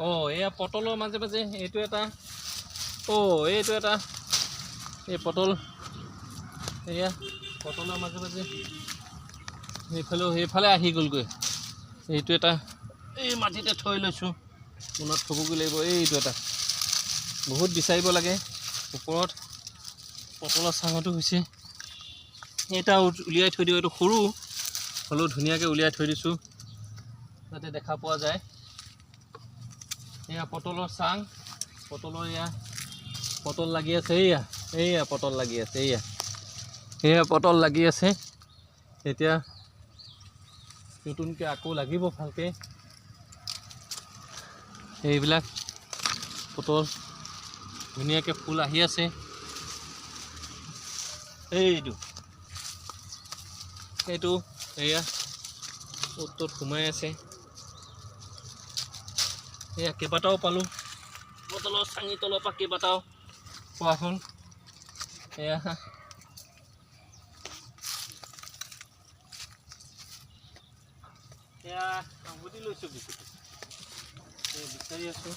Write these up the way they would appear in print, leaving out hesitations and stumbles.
এয়া পটলৰ মাজে মাজে এইটো এটা এইটো এটা এই পটল এয়া পটলৰ মাজে মাজে সেইফালে আহি গ'লগৈ এইটো এটা এই মাটিতে থৈ লৈছোঁ মনত থ'বগৈ লাগিব এইটো এটা বহুত বিচাৰিব লাগে ওপৰত পটলৰ চাঙতো হৈছে এটা উলিয়াই থৈ দিওঁ এইটো সৰু হ'লেও ধুনীয়াকৈ উলিয়াই থৈ দিছোঁ যাতে দেখা পোৱা যায় এয়া পটলৰ চাং পটলৰ এয়া পটল লাগি আছে এয়া পটল লাগি আছে এয়া পটল লাগি আছে এতিয়া নতুনকৈ আকৌ লাগিব ভালকৈ এইবিলাক পটল ধুনীয়াকৈ ফুল আহি আছে এইটো এয়া ত'ত সোমাই আছে এয়া কেইবাটাও পালোঁ পটলৰ চাঙি তলৰ পৰা কেইবাটাও পোৱা হ'ল এয়া আঙুঠি লৈছোঁ বিচাৰি আছোঁ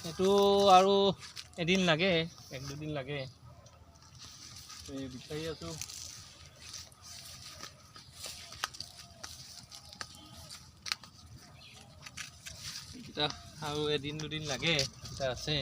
এইটো আৰু এদিন লাগে 1-2 দিন লাগে বিচাৰি আছোঁ এইকেইটা আৰু 1-2 দিন লাগে এইকেইটা আছে